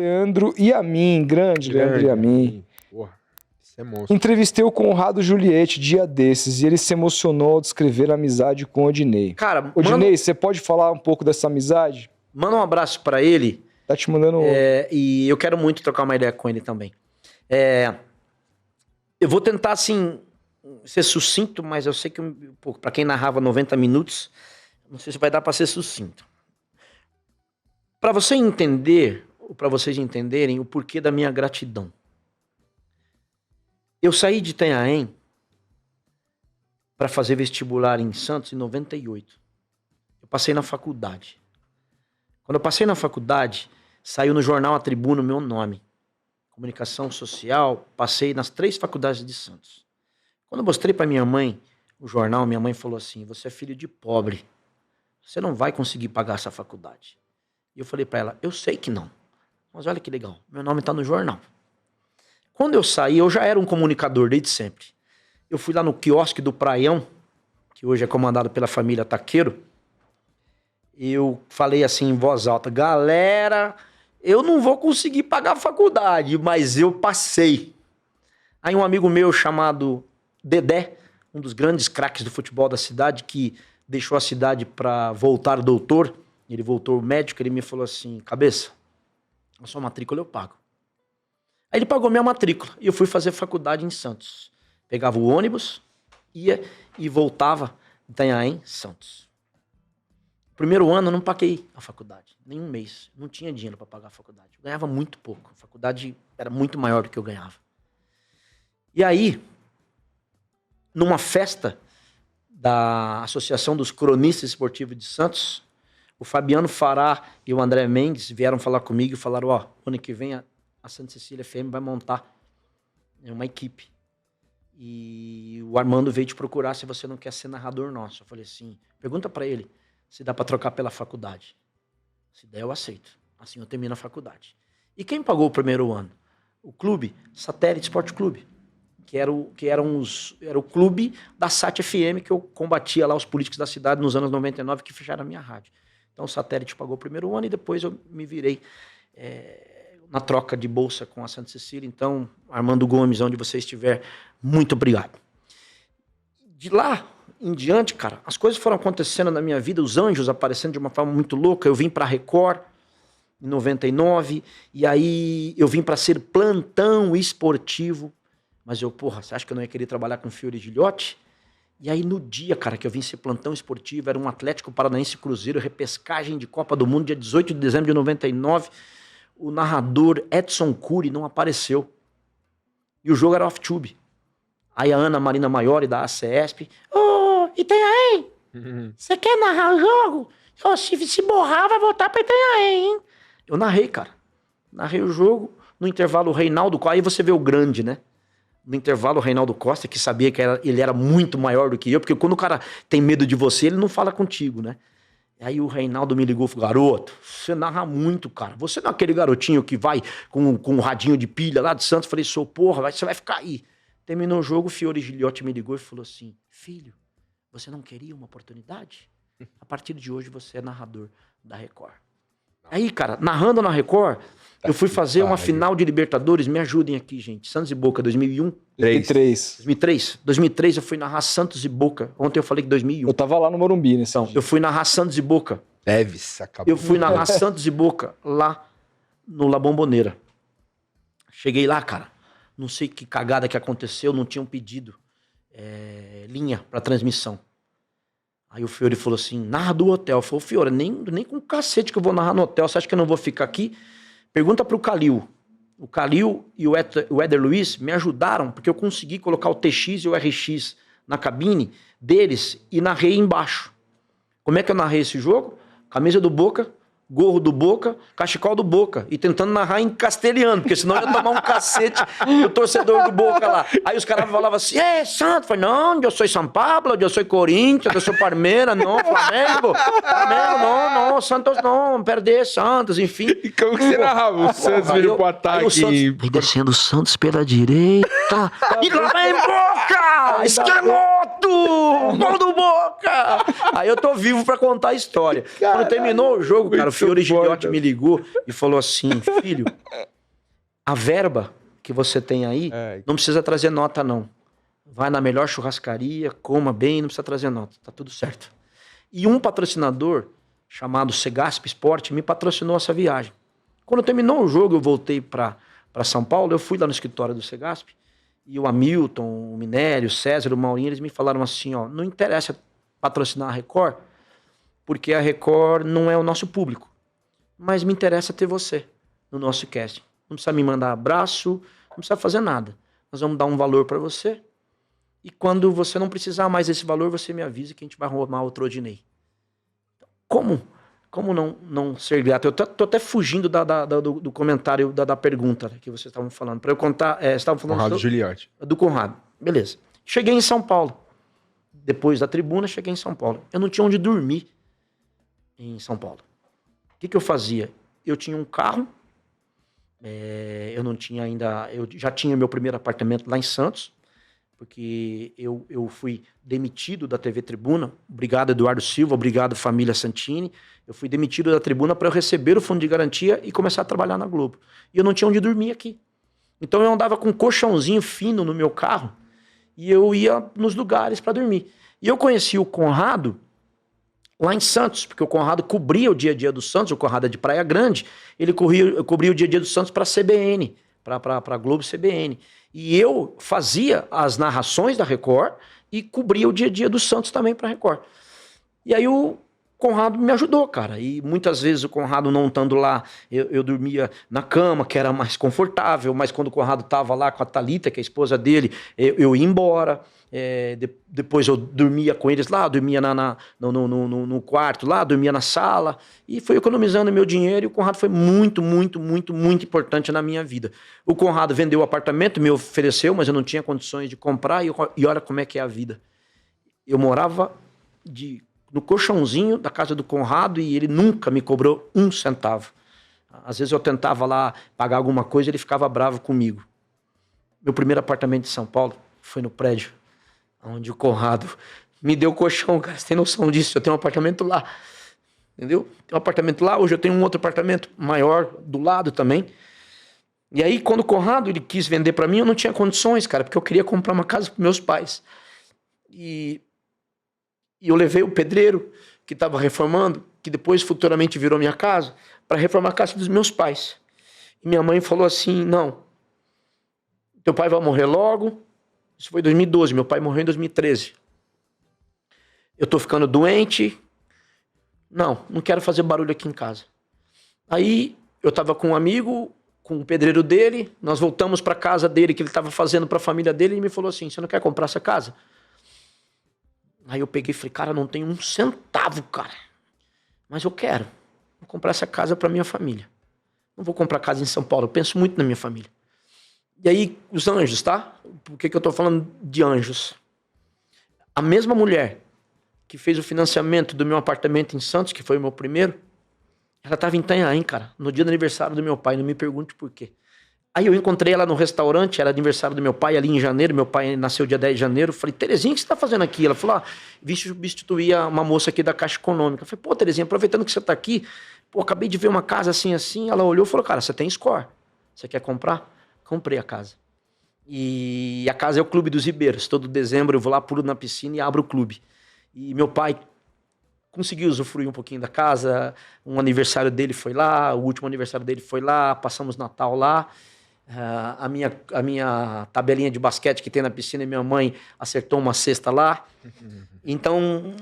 Leandro Yamin, grande Leandro Yamin. Porra, isso é monstro. Entrevistei o Conrado Juliette dia desses e ele se emocionou ao descrever a amizade com o Odinei. Cara, Odinei, você pode falar um pouco dessa amizade? Manda um abraço pra ele. Tá te mandando... E eu quero muito trocar uma ideia com ele também. Eu vou tentar, assim, ser sucinto, mas eu sei que, pra quem narrava 90 minutos, não sei se vai dar pra ser sucinto. Pra você entender, ou pra vocês entenderem o porquê da minha gratidão. Eu saí de Itanhaém pra fazer vestibular em Santos em 98. Eu passei na faculdade. Quando eu passei na faculdade, saiu no jornal A Tribuna o meu nome. Comunicação social, passei nas 3 faculdades de Santos. Quando eu mostrei para minha mãe o jornal, minha mãe falou assim: você é filho de pobre, você não vai conseguir pagar essa faculdade. E eu falei para ela: eu sei que não, mas olha que legal, meu nome está no jornal. Quando eu saí, eu já era um comunicador desde sempre. Eu fui lá no quiosque do Praião, que hoje é comandado pela família Taqueiro. Eu falei assim em voz alta: galera, eu não vou conseguir pagar a faculdade, mas eu passei. Aí um amigo meu chamado Dedé, um dos grandes craques do futebol da cidade, que deixou a cidade para voltar doutor, ele voltou médico, ele me falou assim: cabeça, a sua matrícula eu pago. Aí ele pagou minha matrícula e eu fui fazer faculdade em Santos. Pegava o ônibus, ia e voltava em Itanhaém, Santos. Primeiro ano eu não paguei a faculdade, nem um mês. Não tinha dinheiro para pagar a faculdade. Eu ganhava muito pouco. A faculdade era muito maior do que eu ganhava. E aí, numa festa da Associação dos Cronistas Esportivos de Santos, o Fabiano Fará e o André Mendes vieram falar comigo e falaram: ó, ano que vem a Santa Cecília FM vai montar uma equipe. E o Armando veio te procurar se você não quer ser narrador nosso. Eu falei assim: pergunta para ele se dá para trocar pela faculdade. Se der, eu aceito. Assim eu termino a faculdade. E quem pagou o primeiro ano? O clube Satélite Esporte Clube, que era o clube da SAT FM, que eu combatia lá os políticos da cidade nos anos 99 que fecharam a minha rádio. Então o Satélite pagou o primeiro ano e depois eu me virei na troca de bolsa com a Santa Cecília. Então, Armando Gomes, onde você estiver, muito obrigado. De lá em diante, cara, as coisas foram acontecendo na minha vida, os anjos aparecendo de uma forma muito louca. Eu vim pra Record em 99, e aí eu vim pra ser plantão esportivo, mas você acha que eu não ia querer trabalhar com Fiore Gilhote? E aí no dia, cara, que eu vim ser plantão esportivo, era um Atlético Paranaense Cruzeiro, repescagem de Copa do Mundo, dia 18 de dezembro de 99, o narrador Edson Cury não apareceu, e o jogo era off-tube. Aí a Ana Marina Maiori, da ACESP: Itanhaém, você quer narrar o jogo? Se borrar, vai voltar pra Itanhaém, hein? Eu narrei, cara. Narrei o jogo. No intervalo, o Reinaldo Costa. Aí você vê o grande, né? No intervalo, o Reinaldo Costa, que sabia que ele era muito maior do que eu, porque quando o cara tem medo de você, ele não fala contigo, né? Aí o Reinaldo me ligou e falou: garoto, você narra muito, cara. Você não é aquele garotinho que vai com um radinho de pilha lá de Santos? Eu falei: sou, porra, você vai ficar aí. Terminou o jogo, o Fiore Gilhote me ligou e falou assim: filho, você não queria uma oportunidade? A partir de hoje você é narrador da Record. Aí, cara, narrando na Record, eu fui fazer uma final de Libertadores. Me ajudem aqui, gente. Santos e Boca, 2001? 2003. 2003 eu fui narrar Santos e Boca. Ontem eu falei que 2001. Eu tava lá no Morumbi, né? Então, eu fui narrar Santos e Boca. Acabou. Eu fui narrar Santos e Boca lá no La Bombonera. Cheguei lá, cara. Não sei que cagada que aconteceu, não tinham pedido linha pra transmissão. Aí o Fiore falou assim: narra do hotel. Eu falei: Fiore, nem com cacete que eu vou narrar no hotel, você acha que eu não vou ficar aqui? Pergunta pro Calil. O Calil e o Éder Luiz me ajudaram, porque eu consegui colocar o TX e o RX na cabine deles e narrei embaixo. Como é que eu narrei esse jogo? Camisa do Boca, gorro do Boca, cachecol do Boca, e tentando narrar em castelhano, porque senão eu ia tomar um cacete do torcedor do Boca lá. Aí os caras falavam assim: Santos? Eu falei: não, eu sou São Paulo, eu sou Corinthians, eu sou Palmeiras, não, Flamengo, não, Santos não, perder Santos, enfim. E como que você narrava? O Santos virou pro ataque. Descendo o Santos pela direita, e lá vem Boca! Esqueloto! Gol do Boca! Aí eu tô vivo pra contar a história. Caralho, quando terminou o jogo, cara, o Fiore foda. Giliotti me ligou e falou assim, filho, a verba que você tem aí, não precisa trazer nota, não. Vai na melhor churrascaria, coma bem, não precisa trazer nota, tá tudo certo. E um patrocinador, chamado Segasp Sport, me patrocinou essa viagem. Quando terminou o jogo, eu voltei pra São Paulo, eu fui lá no escritório do Segasp, e o Hamilton, o Minério, o César, o Maurinho, eles me falaram assim, ó, não interessa patrocinar a Record, porque a Record não é o nosso público, mas me interessa ter você no nosso casting. Não precisa me mandar abraço, não precisa fazer nada. Nós vamos dar um valor para você, e quando você não precisar mais desse valor, você me avisa que a gente vai arrumar outro Odinei. Como não ser grato? Eu tô até fugindo do comentário da pergunta que vocês estavam falando. Para eu contar, vocês estavam falando Conrado Giliotti. do Conrado. Beleza. Cheguei em São Paulo. Depois da tribuna, cheguei em São Paulo. Eu não tinha onde dormir em São Paulo. O que eu fazia? Eu tinha um carro. Eu não tinha ainda... Eu já tinha meu primeiro apartamento lá em Santos, porque eu fui demitido da TV Tribuna. Obrigado, Eduardo Silva. Obrigado, família Santini. Eu fui demitido da Tribuna para eu receber o fundo de garantia e começar a trabalhar na Globo. E eu não tinha onde dormir aqui. Então eu andava com um colchãozinho fino no meu carro e eu ia nos lugares para dormir. E eu conheci o Conrado lá em Santos, porque o Conrado cobria o dia a dia do Santos, o Conrado é de Praia Grande, ele cobria o dia a dia do Santos para a CBN, para a Globo CBN. E eu fazia as narrações da Record e cobria o dia a dia do Santos também para a Record. E aí o Conrado me ajudou, cara. E muitas vezes o Conrado não estando lá, eu dormia na cama, que era mais confortável, mas quando o Conrado estava lá com a Thalita, que é a esposa dele, eu ia embora. Depois eu dormia com eles lá, dormia no quarto lá, dormia na sala, e foi economizando meu dinheiro, e o Conrado foi muito, muito, muito, muito importante na minha vida. O Conrado vendeu o apartamento, me ofereceu, mas eu não tinha condições de comprar, e olha como é que é a vida. Eu morava no colchãozinho da casa do Conrado e ele nunca me cobrou um centavo. Às vezes eu tentava lá pagar alguma coisa, ele ficava bravo comigo. Meu primeiro apartamento em São Paulo foi no prédio onde o Conrado me deu colchão, cara. Você tem noção disso? Eu tenho um apartamento lá, entendeu? Tenho um apartamento lá, hoje eu tenho um outro apartamento maior do lado também. E aí, quando o Conrado ele quis vender para mim, eu não tinha condições, cara, porque eu queria comprar uma casa para meus pais. E eu levei o pedreiro, que estava reformando, que depois futuramente virou minha casa, para reformar a casa dos meus pais. E minha mãe falou assim, não, teu pai vai morrer logo. Isso foi em 2012, meu pai morreu em 2013. Eu tô ficando doente. Não quero fazer barulho aqui em casa. Aí eu tava com um amigo, com o pedreiro dele, nós voltamos para casa dele, que ele tava fazendo para a família dele, e ele me falou assim, você não quer comprar essa casa? Aí eu peguei e falei, cara, não tenho um centavo, cara. Mas eu quero. Vou comprar essa casa para minha família. Não vou comprar casa em São Paulo, eu penso muito na minha família. E aí, os anjos, tá? Por que eu tô falando de anjos? A mesma mulher que fez o financiamento do meu apartamento em Santos, que foi o meu primeiro, ela tava em Itanhaém, cara, no dia do aniversário do meu pai, não me pergunte por quê. Aí eu encontrei ela no restaurante, era aniversário do meu pai, ali em janeiro, meu pai nasceu dia 10 de janeiro, falei, Terezinha, o que você tá fazendo aqui? Ela falou, substituir uma moça aqui da Caixa Econômica. Eu falei, pô, Terezinha, aproveitando que você tá aqui, pô, acabei de ver uma casa assim, ela olhou e falou, cara, você tem score, você quer comprar? Comprei a casa. E a casa é o Clube dos Ribeiros. Todo dezembro eu vou lá, pulo na piscina e abro o clube. E meu pai conseguiu usufruir um pouquinho da casa. Um aniversário dele foi lá, o último aniversário dele foi lá, passamos Natal lá. A minha tabelinha de basquete que tem na piscina, minha mãe acertou uma cesta lá. Então,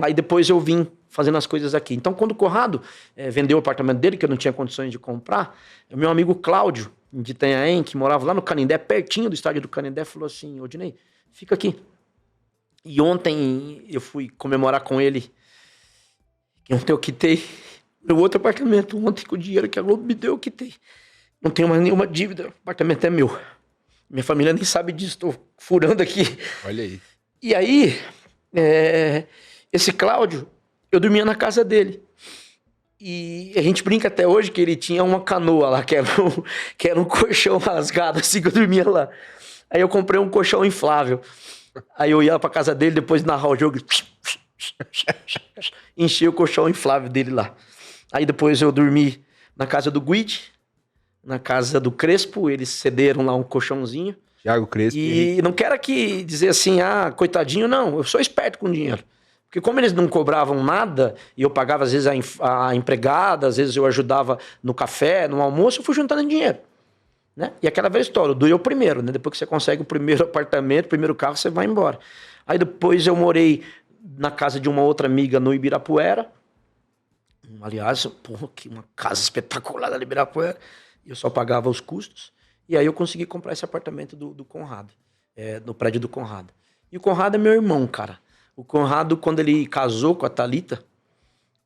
aí depois eu vim fazendo as coisas aqui. Então, quando o Conrado vendeu o apartamento dele, que eu não tinha condições de comprar, o meu amigo Cláudio, de Itanhaém, que morava lá no Canindé, pertinho do estádio do Canindé, falou assim, Odinei, fica aqui. E ontem eu fui comemorar com ele, que ontem eu quitei meu outro apartamento, ontem com o dinheiro que a Globo me deu, eu quitei. Não tenho mais nenhuma dívida, o apartamento é meu. Minha família nem sabe disso, estou furando aqui. Olha aí. E aí, esse Cláudio, eu dormia na casa dele. E a gente brinca até hoje que ele tinha uma canoa lá, que era um colchão rasgado, assim, que eu dormia lá. Aí eu comprei um colchão inflável. Aí eu ia pra casa dele, depois de narrar o jogo, enchia o colchão inflável dele lá. Aí depois eu dormi na casa do Guide, na casa do Crespo, eles cederam lá um colchãozinho. Thiago Crespo. E não quero aqui dizer assim, coitadinho, não, eu sou esperto com dinheiro. Porque como eles não cobravam nada, e eu pagava às vezes a empregada, às vezes eu ajudava no café, no almoço, eu fui juntando dinheiro. Né? E aquela velha história, do eu primeiro, né? Depois que você consegue o primeiro apartamento, o primeiro carro, você vai embora. Aí depois eu morei na casa de uma outra amiga no Ibirapuera. Aliás, porra, que uma casa espetacular no Ibirapuera. E eu só pagava os custos. E aí eu consegui comprar esse apartamento do Conrado, no prédio do Conrado. E o Conrado é meu irmão, cara. O Conrado, quando ele casou com a Thalita,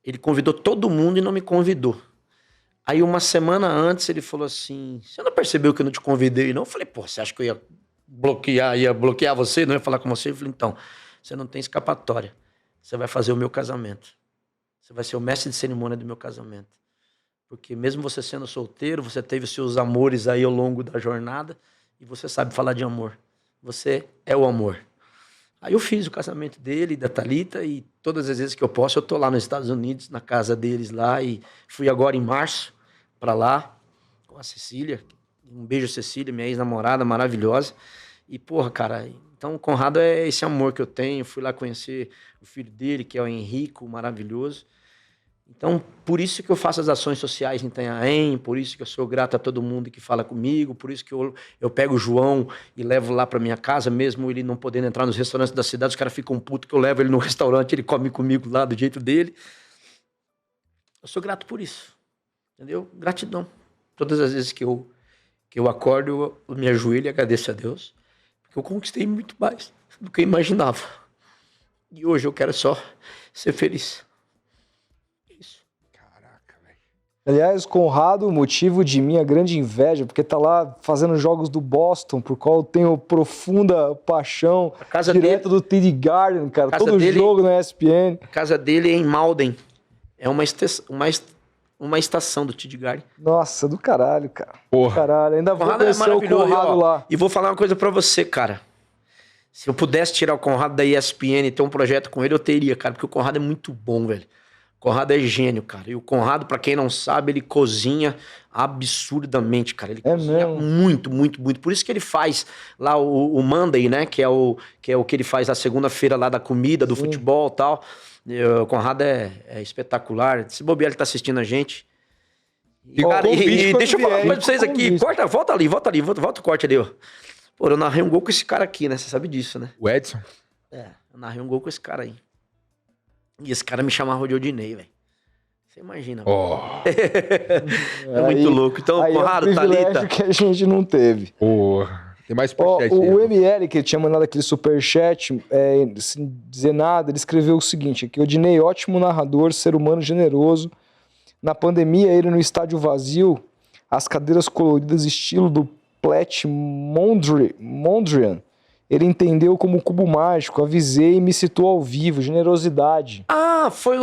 ele convidou todo mundo e não me convidou. Aí uma semana antes ele falou assim, você não percebeu que eu não te convidei não? Eu falei, pô, você acha que eu ia bloquear você, não ia falar com você? Eu falei, então, você não tem escapatória. Você vai fazer o meu casamento. Você vai ser o mestre de cerimônia do meu casamento. Porque mesmo você sendo solteiro, você teve os seus amores aí ao longo da jornada e você sabe falar de amor. Você é o amor. Aí eu fiz o casamento dele, da Thalita, e todas as vezes que eu posso, eu tô lá nos Estados Unidos, na casa deles lá, e fui agora em março para lá, com a Cecília. Um beijo, Cecília, minha ex-namorada maravilhosa. E, porra, cara, então o Conrado é esse amor que eu tenho. Fui lá conhecer o filho dele, que é o Henrico, maravilhoso. Então, por isso que eu faço as ações sociais em Itanhaém, por isso que eu sou grato a todo mundo que fala comigo, por isso que eu pego o João e levo lá para minha casa, mesmo ele não podendo entrar nos restaurantes da cidade, os caras ficam putos que eu levo ele no restaurante, ele come comigo lá do jeito dele. Eu sou grato por isso, entendeu? Gratidão. Todas as vezes que eu acordo, eu me ajoelho e agradeço a Deus, porque eu conquistei muito mais do que eu imaginava. E hoje eu quero só ser feliz. Aliás, Conrado, motivo de minha grande inveja, porque tá lá fazendo jogos do Boston, por qual eu tenho profunda paixão, direto do TD Garden, cara, todo jogo na ESPN. A casa dele é em Malden, é uma estação do TD Garden. Nossa, do caralho, cara. Porra. Caralho, ainda vou conhecer o Conrado lá. E vou falar uma coisa pra você, cara. Se eu pudesse tirar o Conrado da ESPN e ter um projeto com ele, eu teria, cara, porque o Conrado é muito bom, velho. O Conrado é gênio, cara. E o Conrado, pra quem não sabe, ele cozinha absurdamente, cara. Ele cozinha muito, muito, muito. Por isso que ele faz lá o Monday, né? Que é o que ele faz na segunda-feira lá da comida, do futebol e tal. O Conrado é espetacular. Se bobear, ele tá assistindo a gente. E, cara, deixa eu falar uma coisa pra vocês aqui. Volta o corte ali, ó. Pô, eu narrei um gol com esse cara aqui, né? Você sabe disso, né? O Edson? Eu narrei um gol com esse cara aí. E esse cara me chamava de Odinei, velho. Você imagina. Oh. É muito louco. Então, Conrado, Thalita. Que a gente não teve. Porra. Tem mais superchat. O ML, que ele tinha mandado aquele superchat, sem dizer nada, ele escreveu o seguinte aqui: Odinei, ótimo narrador, ser humano generoso. Na pandemia, ele no estádio vazio, as cadeiras coloridas, estilo do Plet Mondrian. Ele entendeu como cubo mágico, avisei e me citou ao vivo, generosidade. Foi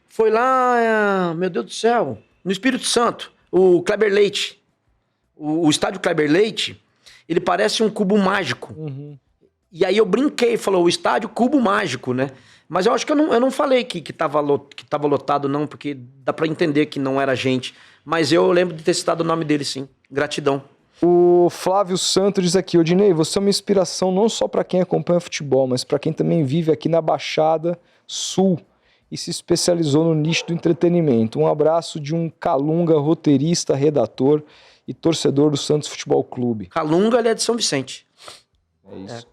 foi lá, meu Deus do céu, no Espírito Santo, o Kleber Leite. O estádio Kleber Leite, ele parece um cubo mágico. Uhum. E aí eu brinquei, falou, o estádio cubo mágico, né? Mas eu acho que eu não falei que tava lotado, não, porque dá pra entender que não era gente. Mas eu lembro de ter citado o nome dele, sim. Gratidão. O Flávio Santos diz aqui: Odinei, você é uma inspiração não só para quem acompanha futebol, mas para quem também vive aqui na Baixada Sul e se especializou no nicho do entretenimento. Um abraço de um Calunga, roteirista, redator e torcedor do Santos Futebol Clube. Calunga, ele é de São Vicente. É isso.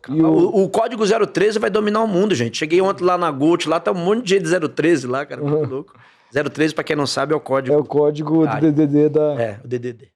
O código 013 vai dominar o mundo, gente. Cheguei ontem lá na Gold, lá tá um monte de gente de 013 lá, cara, muito louco. 013, pra quem não sabe, é o código... É o código do DDD da... o DDD.